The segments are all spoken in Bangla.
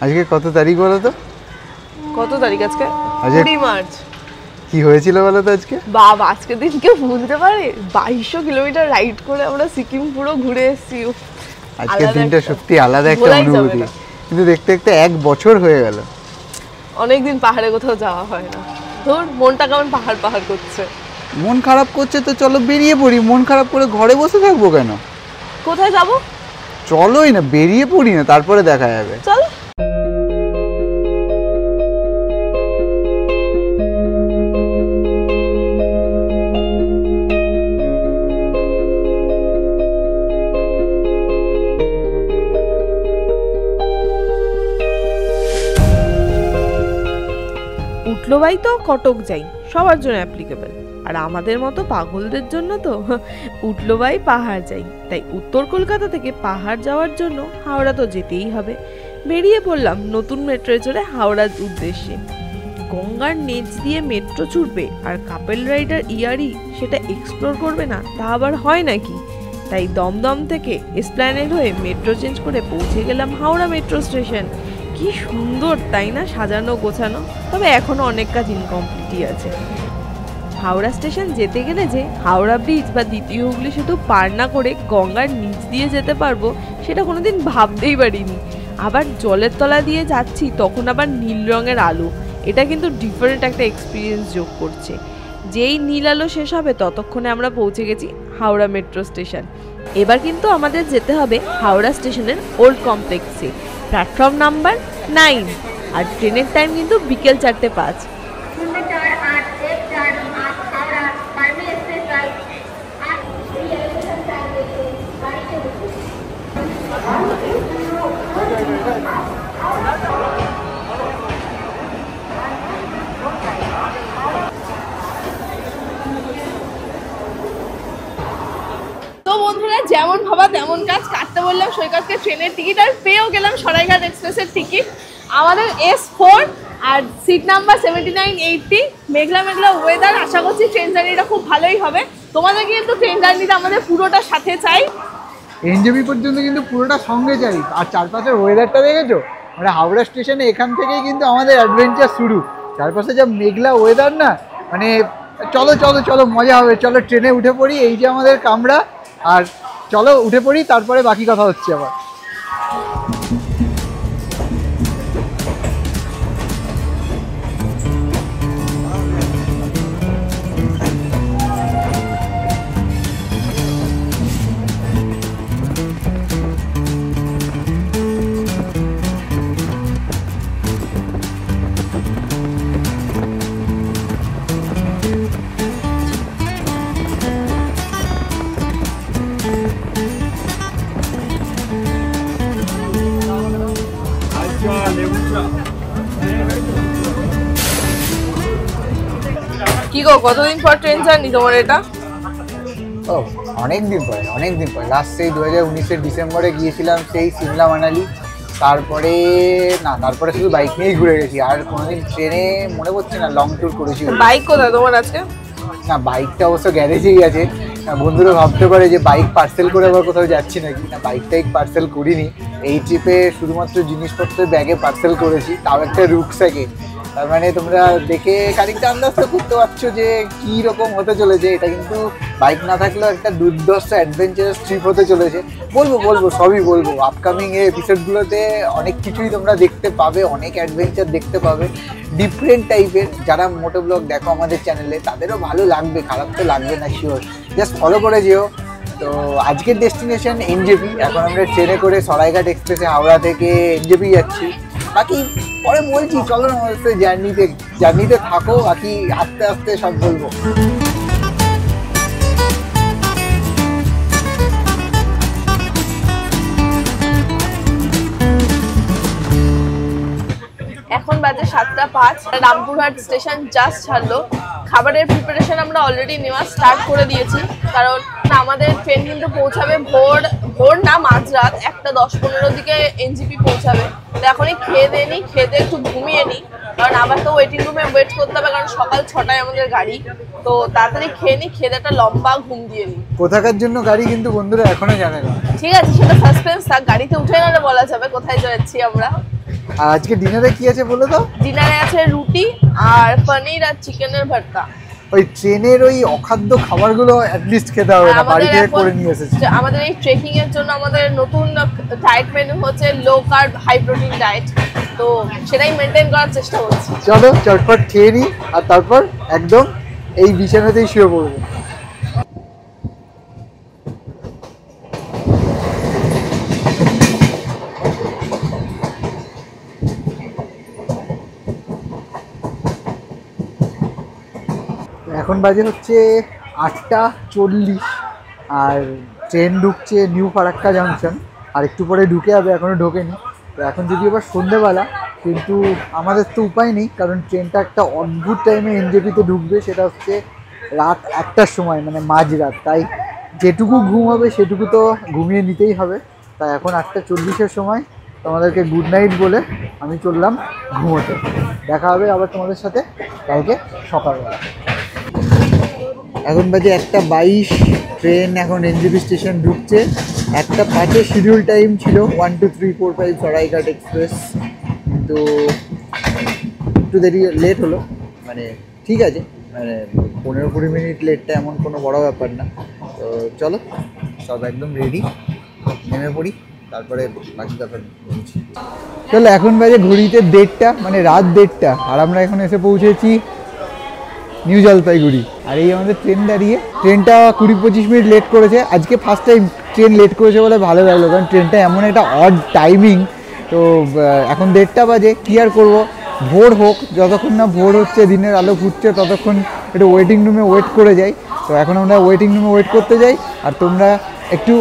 আজকে কত তারিখ বলো তো? কত তারিখ আজকে? 20 মার্চ। কি হয়েছিল বলো তো আজকে? বাবা, আজকে দিন কেউ ভুলতে পারে? 2200 কিলোমিটার রাইড করে আমরা সিকিম পুরো ঘুরে এসেছি। আজকের দিনটা সত্যি আলাদা একটা অনুভূতি, কিন্তু দেখতে দেখতে 1 বছর হয়ে গেল। অনেকদিন পাহাড়ে কোথাও যাওয়া হয় না। ধর, মনটা কেমন পাহাড় পাহাড় করছে। মন খারাপ করছে তো চলো বেরিয়ে পড়ি। মন খারাপ করে ঘরে বসে থাকবো কেন? কোথায় যাবো? চলোই না, বেরিয়ে পড়ি না, তারপরে দেখা যাবে। চল। উঠলো বাই তো কটক যাই, সবার জন্য অ্যাপ্লিকেবল। আর আমাদের মতো পাগলদের জন্য তো উঠলো বাই পাহাড় যাই। তাই উত্তর কলকাতা থেকে পাহাড় যাওয়ার জন্য হাওড়া তো যেতেই হবে। বেরিয়ে পড়লাম নতুন মেট্রোয় চড়ে হাওড়ার উদ্দেশ্যে। গঙ্গার নেচ দিয়ে মেট্রো ছুটবে আর কাপেল রাইডার ইয়ারি সেটা এক্সপ্লোর করবে না, তা আবার হয় নাকি? তাই দমদম থেকে এসপ্ল্যানেড হয়ে মেট্রো চেঞ্জ করে পৌঁছে গেলাম হাওড়া মেট্রো স্টেশন। কি সুন্দর তাই না, সাজানো গোছানো। তবে এখনো অনেক কাজ ইনকমপ্লিটই আছে। হাওড়া স্টেশন যেতে গেলে যে হাওড়া ব্রিজ বা দ্বিতীয় হুগলি সেতু পার না করে গঙ্গার নিচ দিয়ে যেতে পারবো, সেটা কোনোদিন ভাবতেই পারিনি। আবার জলের তলা দিয়ে যাচ্ছি, তখন আবার নীল রঙের আলো, এটা কিন্তু ডিফারেন্ট একটা এক্সপিরিয়েন্স যোগ করছে। যেই নীল আলো শেষ হবে ততক্ষণে আমরা পৌঁছে গেছি হাওড়া মেট্রো স্টেশন। এবার কিন্তু আমাদের যেতে হবে হাওড়া স্টেশনের ওল্ড কমপ্লেক্সে, প্ল্যাটফর্ম নাম্বার 9। আর ট্রেনের টাইম কিন্তু বিকেল 4:05। তো বন্ধুরা, যেমন ভাবা তেমন কাজ, কাটতে বললাম সৈকতকে ট্রেনের টিকিট, আর পেয়েও গেলাম সরাইঘাট এক্সপ্রেসের টিকিট। আমাদের S4 আর সিট নাম্বার 7980। মেঘলা মেঘলা ওয়েদার, আশা করছি ট্রেন জার্নিটা খুব ভালোই হবে। তোমাদের কিন্তু ট্রেন জার্নিটা আমাদের পুরোটা সাথে চাই, এনজেপি পর্যন্ত কিন্তু পুরোটা সঙ্গে চাই। আর চারপাশের ওয়েদারটা দেখেছো? মানে হাওড়া স্টেশনে এখান থেকেই কিন্তু আমাদের অ্যাডভেঞ্চার শুরু। চারপাশে যা মেঘলা ওয়েদার না, মানে চলো চলো চলো, মজা হবে। চলো ট্রেনে উঠে পড়ি, এই যে আমাদের কামরা। আর চলো উঠে পড়ি, তারপরে বাকি কথা হচ্ছে আবার। কি গো, কতদিন পর ট্রেন জার্নি তোমার এটা? ও অনেকদিন পরে লাস্ট সেই 2019-এর ডিসেম্বরে গিয়েছিলাম সেই সিমলা মানালি। তারপরে শুধু বাইক নিয়েই ঘুরে গেছি। আর কোনোদিন ট্রেনে মনে পড়ছে না লং ট্যুর করেছি। বাইক কোথায় তোমার আজকে? না, বাইকটা অবশ্য গ্যারেজেই আছে। বন্ধুরা ভাবতে পারে যে বাইক পার্সেল করে আবার কোথাও যাচ্ছি নাকি। না, বাইকটাই পার্সেল করিনি। এই ট্রিপে শুধুমাত্র জিনিসপত্র ব্যাগে পার্সেল করেছি, তাও একটা রুকস্যাকে। তার মানে তোমরা দেখে খানিকটা আন্দাজ করতে পারছো যে কী রকম হতে চলেছে। এটা কিন্তু বাইক না থাকলেও একটা দুর্ধর্ষ অ্যাডভেঞ্চারাস ট্রিপ হতে চলেছে। বলবো সবই বলবো। আপকামিং এপিসোডগুলোতে অনেক কিছুই তোমরা দেখতে পাবে, অনেক অ্যাডভেঞ্চার দেখতে পাবে ডিফারেন্ট টাইপের। যারা মোটো ব্লগ দেখো আমাদের চ্যানেলে, তাদেরও ভালো লাগবে, খারাপ তো লাগবে না শিওর। জাস্ট ফলো করে যেও। তো আজকের ডেস্টিনেশন এনজেপি। এখন আমরা ট্রেনে করে সরাইঘাট এক্সপ্রেসে হাওড়া থেকে এনজেপি যাচ্ছি। বাকি পরে বলছি, চলো না আমার সাথে জার্নিতে থাকো, বাকি আস্তে আস্তে সব বলবো। এখন বাজে 7:05। রামপুরহাট স্টেশন জাস্ট ছাড়লো। খাবারের প্রিপারেশন আমরা অলরেডি নেওয়া স্টার্ট করে দিয়েছি, কারণ আমাদের ট্রেন কিন্তু পৌঁছাবে ভোর না মাঝরাত 1:10-15 দিকে এনজেপি পৌঁছাবে। তো এখনই খেয়ে একটু ঘুমিয়ে নিই, কারণ আবার তো ওয়েটিং রুমে ওয়েট করতে হবে, কারণ সকাল 6টায় আমাদের গাড়ি। তো তাড়াতাড়ি খেয়ে একটা লম্বা ঘুম দিয়ে নিই। কোথাকার জন্য গাড়ি কিন্তু বন্ধুরা এখনো জানে না। ঠিক আছে, সেটা সাসপেন্স থাক। গাড়িতে উঠে গেলে বলা যাবে কোথায় যাচ্ছি আমরা। আর আজকে ডিনারে কি আছে বলে দাও। ডিনারে আছে রুটি আর পনির আর চিকেনের ভর্তা। ওই ট্রেনের ওই অখাদ্য খাবারগুলো অ্যাটলিস্ট খেতে হবে না, বাড়ি থেকে করে নিয়ে এসেছি। আমাদের এই ট্রেকিং এর জন্য আমাদের নতুন ডায়েট মেনু হচ্ছে low carb high protein diet, তো সেটাই মেনটেন করার চেষ্টা করছি। চলো চটপট খেয়ে নিই আর তারপর একদম এই বিছানাতেই শুয়ে পড়বো। এখন বাজে হচ্ছে 8:40 আর ট্রেন ঢুকছে নিউ ফারাক্কা জাংশন, আর একটু পরে ঢুকে যাবে, এখনও ঢোকেনি। তো এখন যদি আবার সন্ধেবেলা, কিন্তু আমাদের তো উপায় নেই, কারণ ট্রেনটা একটা অদ্ভুত টাইমে এনজেপিতে ঢুকবে, সেটা হচ্ছে রাত 1টার সময়, মানে মাঝরাত। তাই যেটুকু ঘুম হবে সেটুকু তো ঘুমিয়ে নিতেই হবে। তাই এখন 8:40-এর সময় তোমাদেরকে গুড নাইট বলে আমি চললাম ঘুমোতে। দেখা হবে আবার তোমাদের সাথে কালকে সকালবেলা। এখন বাজে 1:22, ট্রেন এখন এনজেপি স্টেশন ঢুকছে। 1:05 শিডিউল টাইম ছিল 1 2 3 4 5 সরাইঘাট এক্সপ্রেস, কিন্তু একটু দেরি লেট হলো, মানে ঠিক আছে, মানে 15-20 মিনিট লেটটা এমন কোনো বড় ব্যাপার না। তো চলো সব একদম রেডি, নেমে পড়ি, তারপরে বাকি ব্যাপার বলছি। চলো এখন বাজে ঘড়িতে 1:30, মানে রাত 1:30, আর আমরা এখন এসে পৌঁছেছি নিউ জলপাইগুড়ি। আর এই আমাদের ট্রেন দাঁড়িয়ে, ট্রেনটা 20-25 মিনিট লেট করেছে। আজকে ফার্স্ট টাইম ট্রেন লেট করেছে বলে ভালো লাগলো, কারণ ট্রেনটা এমন একটা অড টাইমিং। তো এখন 1:30 বাজে, কী আর করবো, ভোর হোক, যতক্ষণ না ভোর হচ্ছে, দিনের আলো ফুটছে, ততক্ষণ একটু ওয়েটিং রুমে ওয়েট করে যাই। তো এখন আমরা ওয়েটিং রুমে ওয়েট করতে যাই, আর তোমরা একটু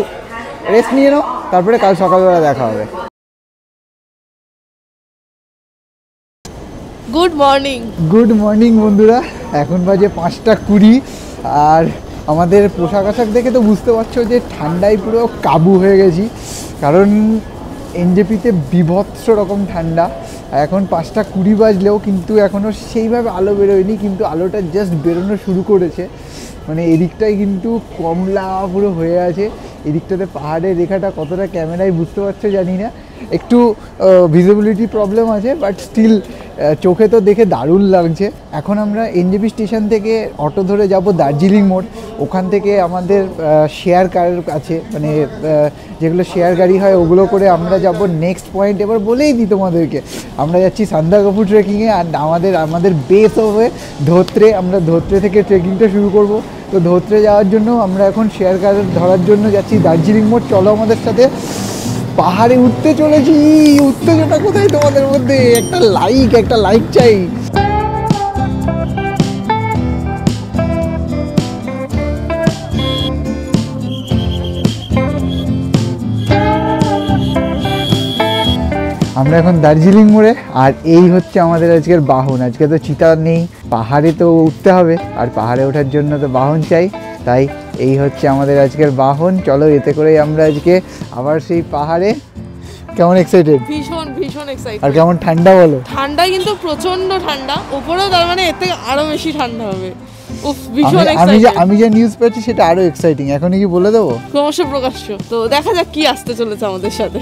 রেস্ট নিয়ে নাও, তারপরে কাল সকালবেলা দেখা হবে। Good morning. গুড মর্নিং বন্ধুরা, এখন বাজে 5:20, আর আমাদের পোশাক আশাক দেখে তো বুঝতে পারছো যে ঠান্ডায় পুরো কাবু হয়ে গেছি, কারণ এনজেপিতে বিভৎস রকম ঠান্ডা। এখন 5:20 বাজলেও কিন্তু এখনও সেইভাবে আলো বেরোয়নি, কিন্তু আলোটা জাস্ট বেরোনো শুরু করেছে। মানে এদিকটাই কিন্তু কমলা পুরো হয়ে আছে, এদিকটাতে পাহাড়ের রেখাটা কতটা ক্যামেরায় বুঝতে পারছো জানি না, একটু ভিজিবিলিটি প্রবলেম আছে, বাট স্টিল চোখে তো দেখে দারুণ লাগছে। এখন আমরা এনজেপি স্টেশন থেকে অটো ধরে যাব দার্জিলিং মোড়, ওখান থেকে আমাদের শেয়ার কার আছে, মানে যেগুলো শেয়ার গাড়ি হয় ওগুলো করে আমরা যাব নেক্সট পয়েন্ট। এবার বলেই দিই তোমাদেরকে, আমরা যাচ্ছি সান্দাকফু ট্রেকিংয়ে, আর আমাদের বেস হবে ধোত্রে। আমরা ধোত্রে থেকে ট্রেকিংটা শুরু করব। তো ধোত্রে যাওয়ার জন্য আমরা এখন শেয়ার কার ধরার জন্য যাচ্ছি দার্জিলিং মোড়। চলো আমাদের সাথে, পাহাড়ে উঠতে চলেছি। উত্তেজনা কোথায় তোমাদের মধ্যে? একটা লাইক চাই। আমরা এখন দার্জিলিং মোড়ে, আর এই হচ্ছে আমাদের আজকের বাহন। আজকে তো চিতা নেই, পাহাড়ে তো উঠতে হবে, আর পাহাড়ে ওঠার জন্য তো বাহন চাই, তাই এই হচ্ছে আমাদের আজকের বাহন। চলো এতে করেই আমরা আজকে আবার সেই পাহাড়ে। কেমন এক্সাইটেড? ভীষণ এক্সাইটেড। আর কেমন ঠান্ডা বলো? ঠান্ডা কিন্তু প্রচন্ড ঠান্ডা, উপরেও তার মানে এর থেকে আরো বেশি ঠান্ডা হবে। উফ, ভীষণ এক্সাইটেড। আমি যা নিউজ পাচ্ছি সেটা আরো এক্সাইটিং। এখনই কি বলে দেবো? ক্রমশ প্রকাশ্য। তো দেখা যাক কি আসতে চলেছে আমাদের সাথে।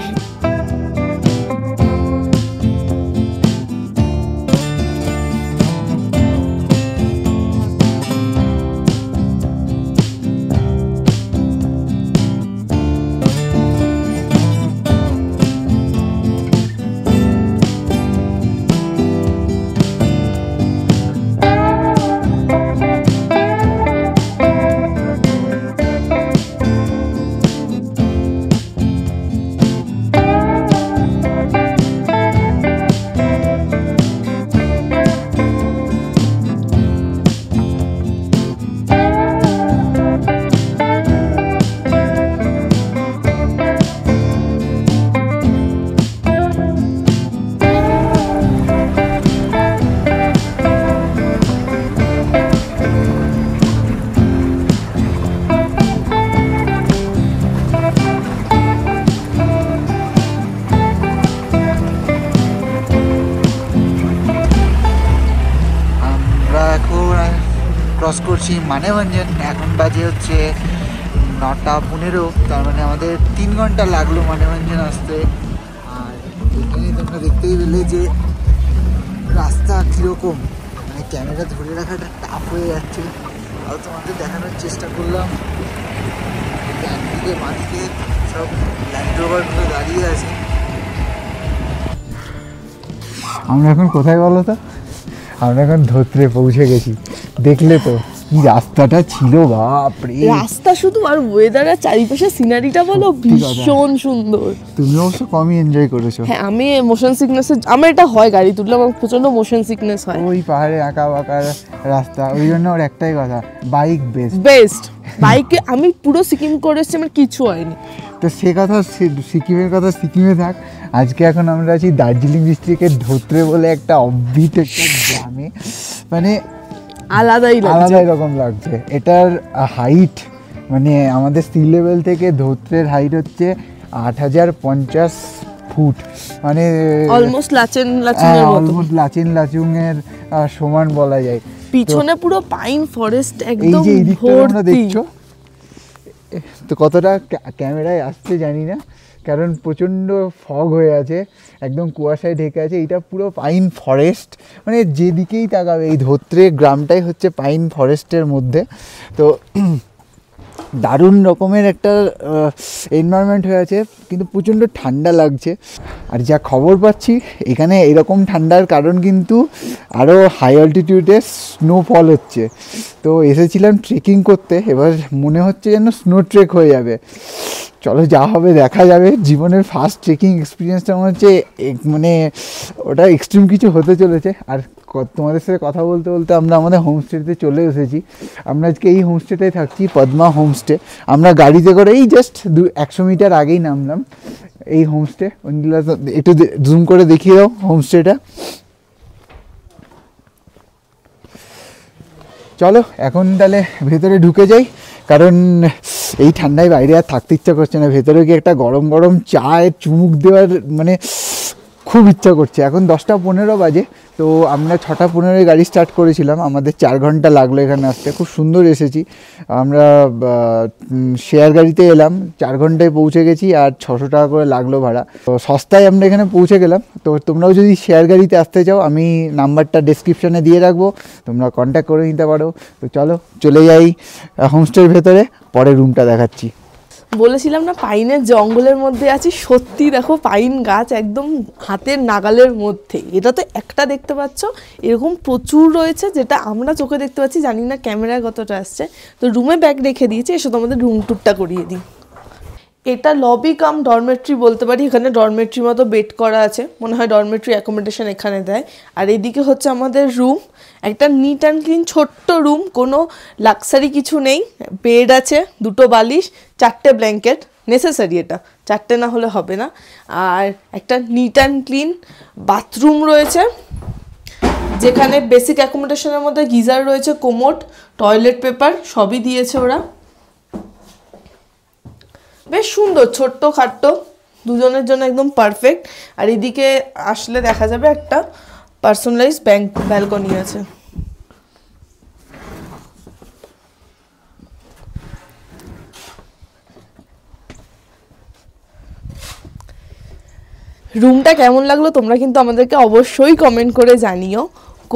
ক্রস করছি মানেভঞ্জন। এখন বাজে হচ্ছে 9:15, তার মানে আমাদের 3 ঘন্টা লাগলো মানেভঞ্জন আসতে। আর এখানে তোমরা দেখতেই পেলে যে রাস্তা কীরকম, মানে ক্যামেরা ধরে রাখাটা টাফ হয়ে যাচ্ছে। আর তোমাদের দেখানোর চেষ্টা করলাম, একদিকে বাঁদিকে সব ল্যান্ড রোভারগুলো দাঁড়িয়ে আছে। আমরা এখন কোথায় বলো তো? আমরা এখন ধোত্রে পৌঁছে গেছি। দেখলে তো কি রাস্তাটা ছিল, বাপরে রাস্তা শুধু, আর ওয়েদার আর চারিপাশের সিনারিটা বলো ভীষণ সুন্দর। তুমি অবশ্য কমই এনজয় করেছো। হ্যাঁ, আমি মোশন সিকনেস, আমার এটা হয় গাড়ি তুললে আমার প্রচন্ড মোশন সিকনেস হয়। ওই পাহাড়ে আঁকা বাঁকা রাস্তা, ওই জন্য ওর একটাই কথা, বাইক বেস্ট। বাইকে আমি পুরো সিকিম করে এসেছি, আমার কিছু হয়নি। তো সে কথা, সিকিমের কথা সিকিমে থাক। আজকে এখন আমরা আছি দার্জিলিং ডিস্ট্রিক্টের ধোত্রে বলে একটা অববিট একটা গ্রামে, মানে আলাদাই রকম লাগছে। এটার হাইট, মানে আমাদের সি লেভেল থেকে ধোত্রের হাইট হচ্ছে 8050 ফুট, মানে অলমোস্ট লাচেন লাচুংয়ের সমান বলা যায়। পিছনে পুরো পাইন ফরেস্ট একদম এই যে তোমরা দেখছো, তো কতটা ক্যামেরায় আসছে জানি না, কারণ প্রচণ্ড ফগ হয়ে আছে, একদম কুয়াশায় ঢেকে আছে। এটা পুরো পাইন ফরেস্ট, মানে যেদিকেই তাকাবে এই ধোত্রে গ্রামটাই হচ্ছে পাইন ফরেস্টের মধ্যে। তো দারুণ রকমের একটা এনভায়রনমেন্ট হয়ে আছে, কিন্তু প্রচণ্ড ঠান্ডা লাগছে। আর যা খবর পাচ্ছি এখানে এরকম ঠান্ডার কারণ কিন্তু আরও হাই অল্টিটিউডে স্নোফল হচ্ছে। তো এসেছিলাম ট্রেকিং করতে, এবার মনে হচ্ছে যেন স্নো ট্রেক হয়ে যাবে। চলো, যা হবে দেখা যাবে। জীবনের ফার্স্ট ট্রেকিং এক্সপিরিয়েন্সটা মনে হচ্ছে মানে ওটা এক্সট্রিম কিছু হতে চলেছে। আর তোমাদের সাথে কথা বলতে বলতে আমরা আমাদের হোমস্টেতে চলে এসেছি। আমরা আজকে এই হোমস্টেটাই থাকছি, পদ্মা হোমস্টে। আমরা গাড়িতে করে এই জাস্ট 100 মিটার আগেই নামলাম এই হোমস্টে। একটু জুম করে দেখিয়ে দাও হোমস্টেটা। চলো এখন তাহলে ভেতরে ঢুকে যাই, কারণ এই ঠান্ডায় বাইরে আর থাকতে ইচ্ছা করছে না। ভেতরে গিয়ে একটা গরম গরম চায়ের চুমুক দেওয়ার মানে খুব ইচ্ছা করছে। এখন 10টা 15 বাজে, তো আমরা 6টা 15 গাড়ি স্টার্ট করেছিলাম। আমাদের 4 ঘন্টা লাগলো এখানে আসতে। খুব সুন্দর এসেছি আমরা, শেয়ার গাড়িতে এলাম, 4 ঘন্টায় পৌঁছে গেছি, আর 600 টাকা করে লাগলো ভাড়া। তো সস্তায় আমরা এখানে পৌঁছে গেলাম। তো তোমরাও যদি শেয়ার গাড়িতে আসতে চাও, আমি নাম্বারটা ডেসক্রিপশানে দিয়ে রাখবো, তোমরা কন্ট্যাক্ট করে নিতে পারো। তো চলো চলে যাই হোমস্টের ভেতরে, পরে রুমটা দেখাচ্ছি। বলেছিলাম না পাইনের জঙ্গলের মধ্যে আছি, সত্যি দেখো পাইন গাছ একদম হাতের নাগালের মধ্যে। এটা তো একটা দেখতে পাচ্ছ, এরকম প্রচুর রয়েছে যেটা আমরা চোখে দেখতে পাচ্ছি, জানি না ক্যামেরায় কতটা আসছে। তো রুমে ব্যাগ রেখে দিয়েছি, এসে তোমাদের রুম ট্যুরটা করিয়ে দিই। এটা লবি কাম ডরমেট্রি বলতে পারি, এখানে ডরমেট্রির মতো বেড করা আছে, মনে হয় ডরমেট্রি অ্যাকোমোডেশন এখানে দেয়। আর এদিকে হচ্ছে আমাদের রুম, একটা নিট অ্যান্ড ক্লিন ছোট্ট রুম, কোনো লাক্সারি কিছু নেই। বেড আছে, 2টো বালিশ, 4টে ব্ল্যাঙ্কেট, নেসেসারি এটা, 4টে না হলে হবে না। আর একটা নিট অ্যান্ড ক্লিন বাথরুম রয়েছে, যেখানে বেসিক অ্যাকোমোডেশনের মধ্যে গিজার রয়েছে, কোমোড, টয়লেট পেপার সবই দিয়েছে ওরা। বেশ সুন্দর, ছোট্ট খাট্ট, দুজনের জন্য একদম পারফেক্ট। আর এদিকে আসলে দেখা যাবে একটা পার্সোনালাইজ ব্যালকনি আছে। রুমটা কেমন লাগলো তোমরা কিন্তু আমাদেরকে অবশ্যই কমেন্ট করে জানিও।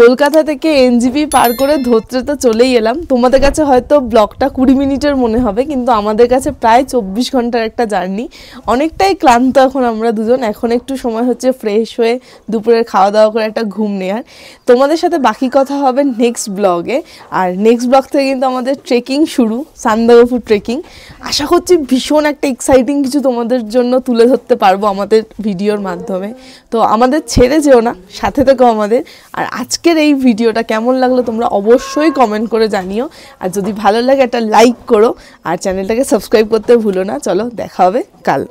কলকাতা থেকে এনজিপি পার করে ধোত্রে তো চলেই এলাম। তোমাদের কাছে হয়তো ব্লগটা 20 মিনিটের মনে হবে, কিন্তু আমাদের কাছে প্রায় 24 ঘন্টার একটা জার্নি। অনেকটাই ক্লান্ত এখন আমরা দুজন। এখন একটু সময় হচ্ছে ফ্রেশ হয়ে দুপুরের খাওয়া দাওয়া করে একটা ঘুম নেওয়ার। তোমাদের সাথে বাকি কথা হবে নেক্সট ব্লগে। আর নেক্সট ব্লগ থেকে কিন্তু আমাদের ট্রেকিং শুরু, সান্দাকফু ট্রেকিং। আশা করছি ভীষণ একটা এক্সাইটিং কিছু তোমাদের জন্য তুলে ধরতে পারবো আমাদের ভিডিওর মাধ্যমে। তো আমাদের ছেড়ে যেও না, সাথে থেকো আমাদের। আর আজকের এই ভিডিওটা কেমন লাগলো তোমরা অবশ্যই কমেন্ট করে জানিও। আর যদি ভালো লাগে একটা লাইক করো, আর চ্যানেলটাকে সাবস্ক্রাইব করতে ভুলো না। চলো দেখা হবে কাল।